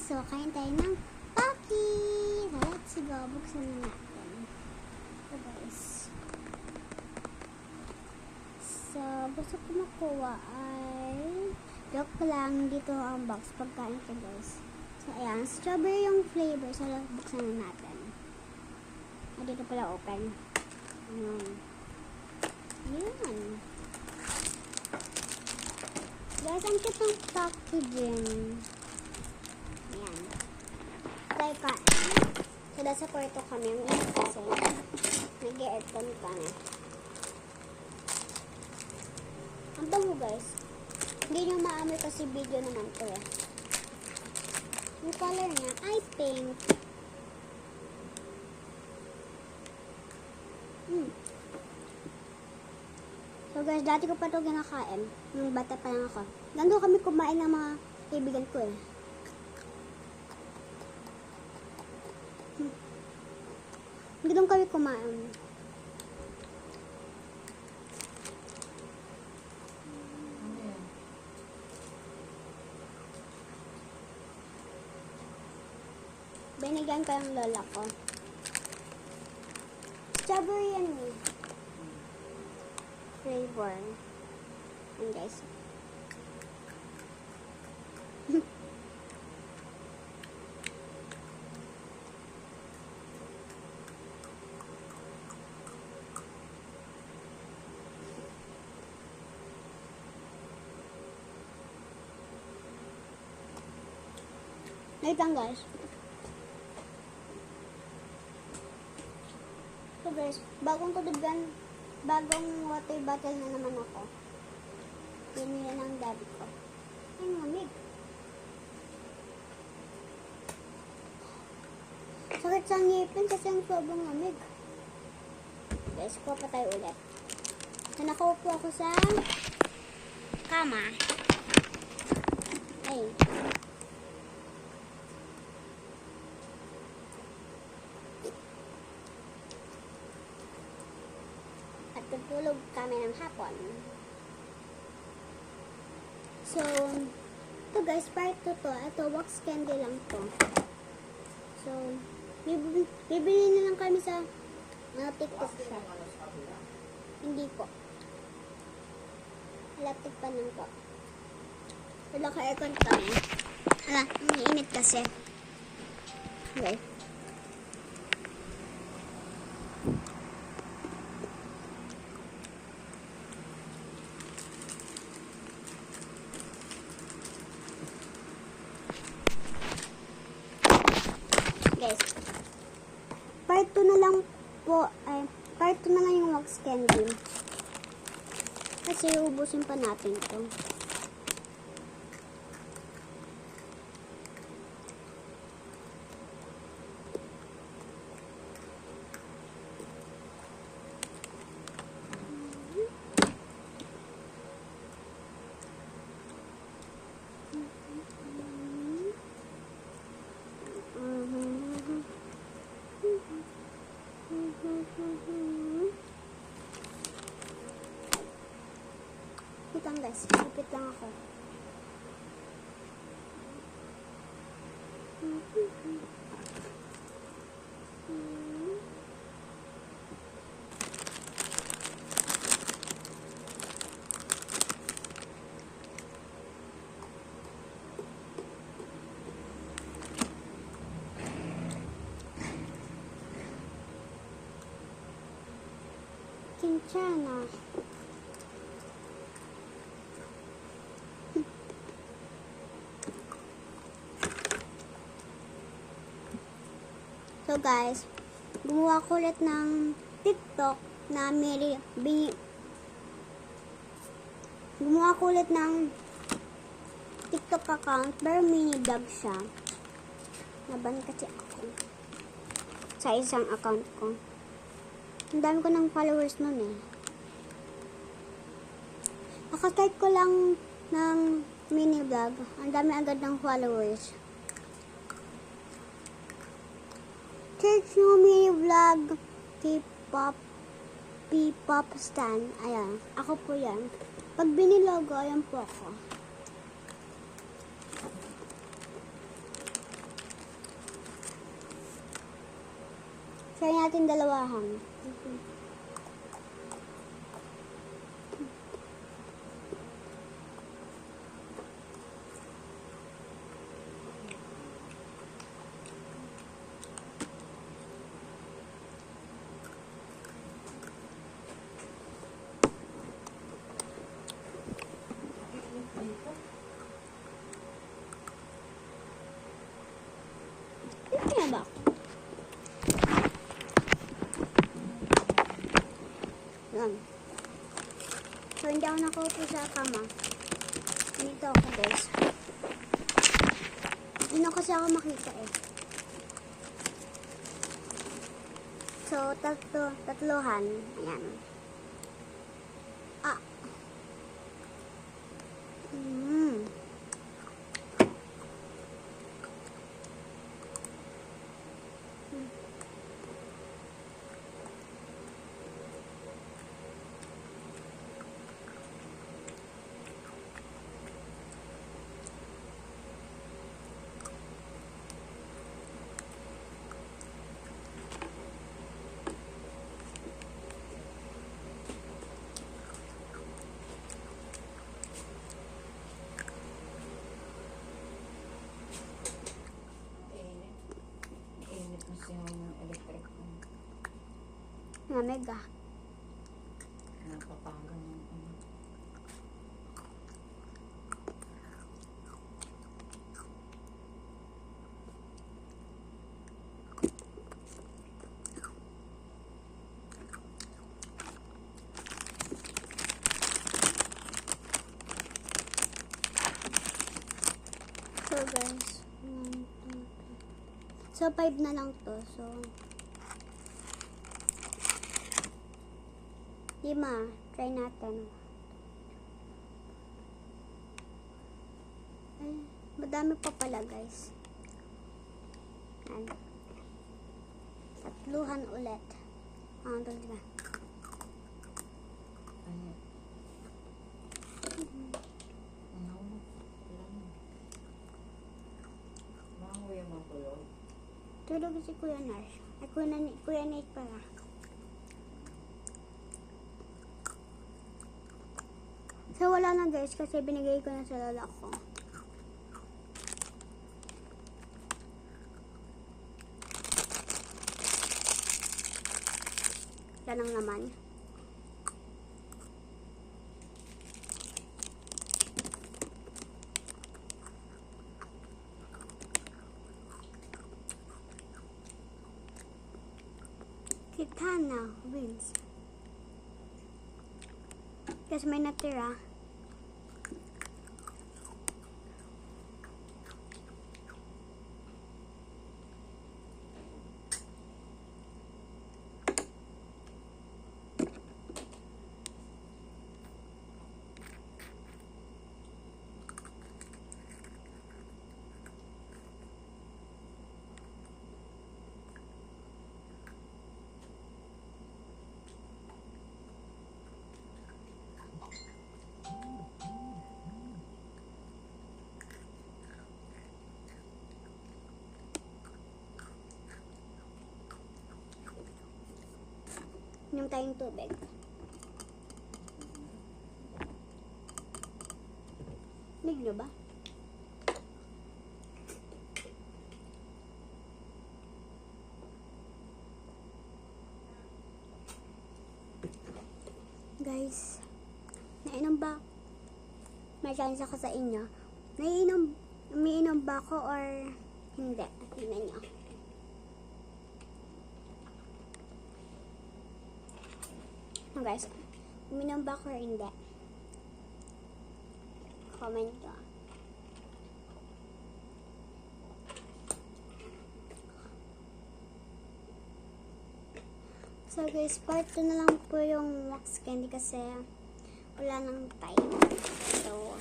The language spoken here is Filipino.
So, kain tayo ng Pocky. So, let's go. Buksan na natin. So, guys. So, gusto ko makuha ay joke lang dito ang box. Pagkain ko, guys. So, ayan. Strawberry yung flavor. So, buksan na natin. Dito pala open. Ayan. Guys, ang cute ng packaging. Ayan. Tayo kain. So, nasa kwarto kami. Kasi, nag-aircon kami. Ang bango, guys. Hindi nyo maamoy kasi video naman to eh. Yung color niya ay pink. So guys, dati ko pa ito ginakain. Nung bata pa lang ako. Nandun kami kumain ng mga kaibigan ko eh. Nandun kami kumain. Binigyan ko yung lola ko. Strawberry yan eh. Flavor. And guys. Wait lang guys. So guys, bagong water bottle na naman ako. Pinili ng daddy ko. Ay, mamig. Sakit sa ngipin kasi ang sobrang mamig. Guys, kuha pa tayo ulit. So, nakaupo ako sa kama. Ay. Tutulog kami ng hapon. So, ito guys, part 2 to. Ito, wax candy lang to. So, bibili na lang kami sa TikTok shop. Hindi po. Electric pan lang po. Wala ka aircon kami. Hala, ang init kasi. Okay. Guys, part 2 na lang po, part 2 na lang yung wax candy. Kasi ubusin pa natin ito. Wait lang guys, ipit lang ako. Kinchana. So guys, gumawa ko ulit ng TikTok na gumawa ko ulit ng TikTok account pero mini vlog siya. Naban kasi ako sa isang account ko. Ang dami ko ng followers nun eh. Nakastart ko lang ng mini vlog. Ang dami agad ng followers. Search nyo mini vlog P-pop stand. Ayan. Ako po yan. Pag binilogo, ayan po ako. Try natin dalawahan. Ano ba? Yan. So, hindi ako nakaupo sa kama. Dito ako, guys. Hindi na kasi ako makita eh. So, tatluhan. Ayan. Ah. Namig ah. Napapanggang yung ano. So guys, 1, 2, 3. So 5 na lang to. So 5. Try natin. Ay, madami pa pala guys. Yan. Tatluhan ulit. Ano to diba? Ano? Ano? Mahuya mo ko yun. Tulog si Kuya Nash. Ay, Kuya Nate pala. So, wala na guys kasi binigay ko na sa lola ko. Yan ang naman. Kitana wins. Kasi may natira. Inom tayong tubig. Nig nyo ba? Guys, nainom ba? May chance ako sa inyo. Umiinom ba ako or hindi? Tingnan nyo. Guys, uminom ba ako or hindi? Comment ko. So guys, part 2 na lang po yung wax candy kasi wala nang time. So,